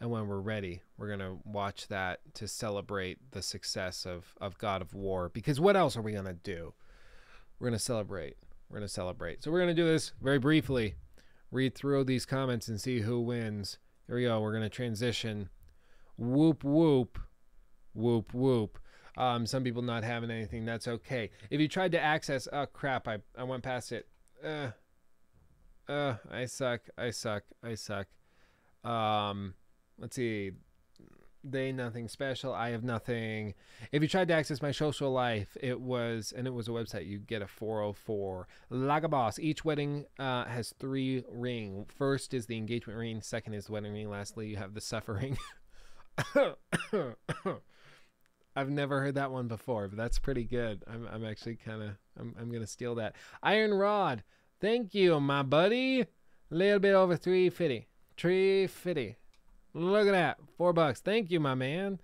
And when we're ready, we're going to watch that to celebrate the success of God of War. Because what else are we going to do? We're going to celebrate. So we're going to do this very briefly. Read through these comments and see who wins. Here we go. We're going to transition. Whoop, whoop. Whoop, whoop. Some people not having anything. That's okay. If you tried to access... Oh, crap. I went past it. I suck. Let's see. They nothing special. I have nothing. If you tried to access my social life, it was a website. You get a 404. Like a boss. Each wedding has 3 rings. First is the engagement ring. Second is the wedding ring. Lastly, you have the suffering. I've never heard that one before, but that's pretty good. I'm actually kind of I'm gonna steal that. Iron Rod. Thank you, my buddy. A little bit over 350. 350. Look at that. $4. Thank you, my man.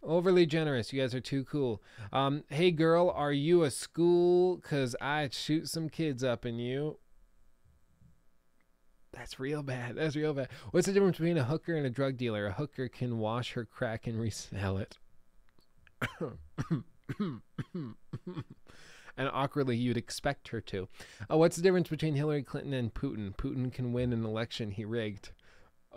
Overly generous. You guys are too cool. Hey, girl, are you a school? Because I'd shoot some kids up in you. That's real bad. What's the difference between a hooker and a drug dealer? A hooker can wash her crack and resell it. and awkwardly you'd expect her to. What's the difference between Hillary Clinton and Putin? Putin can win an election he rigged.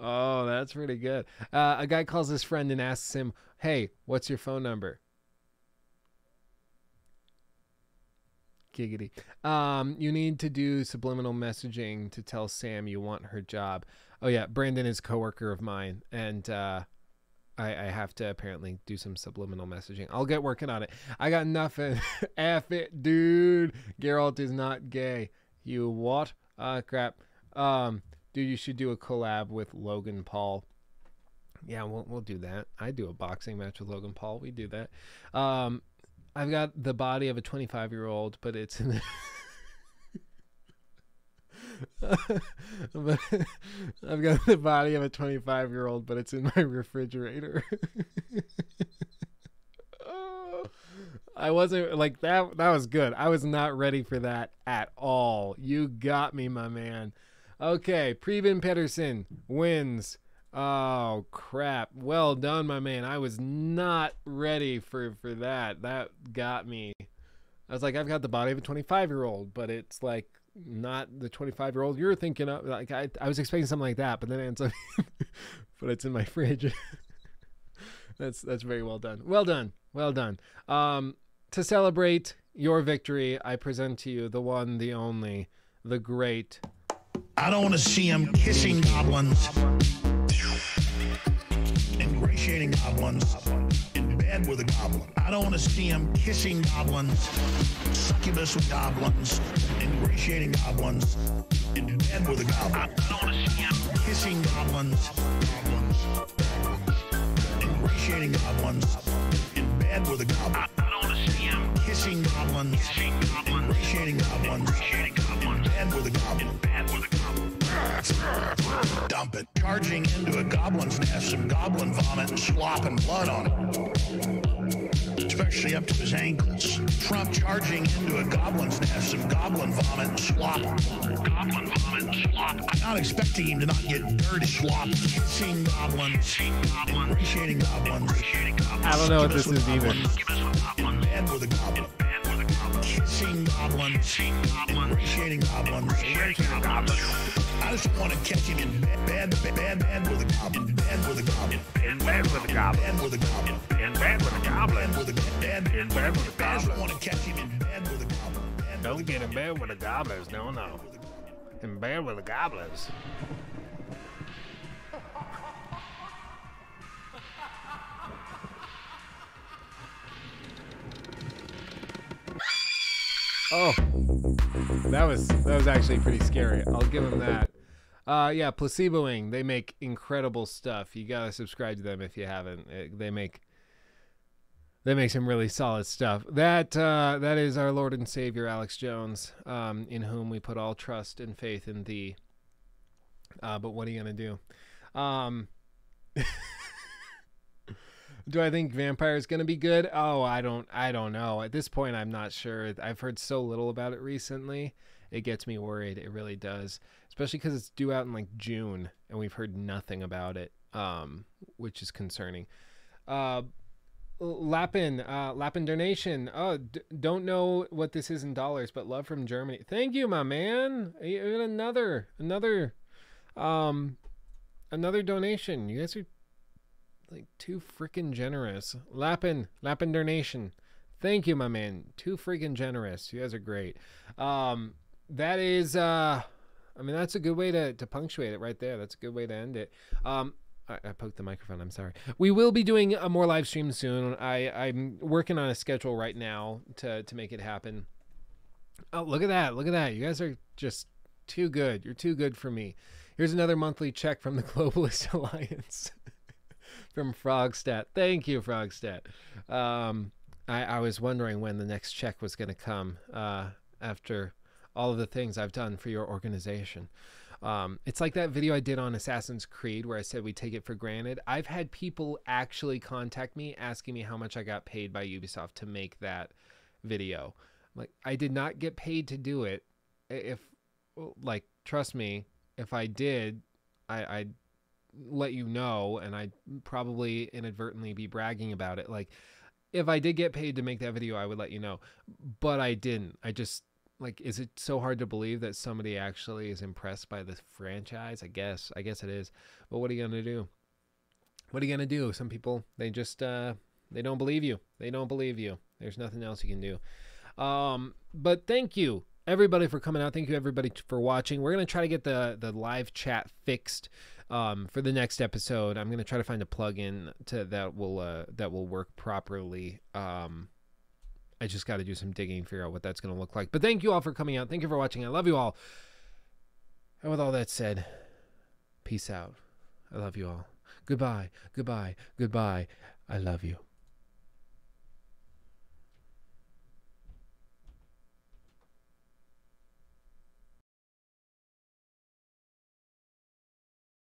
Oh, that's pretty good. A guy calls his friend and asks him, hey, what's your phone number? Giggity. You need to do subliminal messaging to tell Sam you want her job. Oh yeah, Brandon is a coworker of mine, and I have to apparently do some subliminal messaging. I'll get working on it. I got nothing. F it, dude. Geralt is not gay. You what? Crap. Dude, you should do a collab with Logan Paul. Yeah, we'll do that. I do a boxing match with Logan Paul. We do that. I've got the body of a 25-year-old, but it's in the I've got the body of a 25-year-old, but it's in my refrigerator. I wasn't like that. That was good. I was not ready for that at all. You got me, my man. Okay, Preben Pedersen wins. Oh, crap. Well done, my man. I was not ready for that. That got me. I was like, I've got the body of a 25-year-old, but it's like not the 25-year-old you're thinking of. Like I was expecting something like that, but then it's like, but it's in my fridge. That's very well done. Well done. Well done. To celebrate your victory, I present to you the one, the only, the great. I don't want to see him kissing goblins, ingratiating goblins, in bed with a goblin. I don't want to see him kissing goblins, succubus with goblins, ingratiating goblins, in bed with a goblin. I don't want to see him kissing goblins, ingratiating goblins, in bed with a goblin. I don't want to see him kissing goblins, ingratiating goblins, in bed with a goblin. Dump it. Charging into a goblin's nest, some goblin vomit and slop and blood on it, especially up to his ankles. Trump charging into a goblin's nest, some goblin vomit and slop. Goblin vomit and slop. I'm not expecting him to not get dirty slop. Kissing goblins, appreciating goblins. I don't know what this is either. In bed with a goblin. Kissing goblins, appreciating goblins. I just want to catch him in bed with a goblin. In bed with a goblin. In bed with a goblin. In bed with a goblin. In bed with a goblin. In bed with a goblin. I just want to catch him in bed with a goblin. Don't get in bed with the gobblers. No, no. In bed with the gobblers. Oh, that was actually pretty scary. I'll give him that. Yeah, Placeboing. They make incredible stuff. You gotta subscribe to them if you haven't. They make some really solid stuff. That is our Lord and Savior Alex Jones, in whom we put all trust and faith in thee. But what are you gonna do? Do I think Vampire is going to be good? Oh, I don't know. At this point, I'm not sure. I've heard so little about it recently. It gets me worried. It really does. Especially because it's due out in like June, and we've heard nothing about it, which is concerning. Lapin donation. Oh, don't know what this is in dollars, but love from Germany. Thank you, my man. Even another donation. You guys are like too freaking generous. Lapin donation. Thank you, my man. Too freaking generous. You guys are great. That is I mean, that's a good way to punctuate it right there. That's a good way to end it. I poked the microphone. I'm sorry. We will be doing a more live stream soon. I'm working on a schedule right now to make it happen. Oh, look at that. Look at that. You guys are just too good. You're too good for me. Here's another monthly check from the Globalist Alliance. From Frogstat. Thank you, Frogstat. I was wondering when the next check was going to come after all of the things I've done for your organization. It's like that video I did on Assassin's Creed where I said we take it for granted. I've had people actually contact me asking me how much I got paid by Ubisoft to make that video. Like, I did not get paid to do it. If, like, trust me, if I did, I'd let you know, and I'd probably inadvertently be bragging about it. Like, if I did get paid to make that video, I would let you know. But I didn't. I just, like, is it so hard to believe that somebody actually is impressed by this franchise? I guess it is. But what are you going to do? What are you going to do? Some people, they just, they don't believe you. They don't believe you. There's nothing else you can do. But thank you, everybody, for coming out. Thank you, everybody, for watching. We're going to try to get the live chat fixed for the next episode. I'm going to try to find a plugin that will work properly. I just got to do some digging, figure out what that's going to look like. But thank you all for coming out. Thank you for watching. I love you all. And with all that said, peace out. I love you all. Goodbye, goodbye, goodbye. I love you.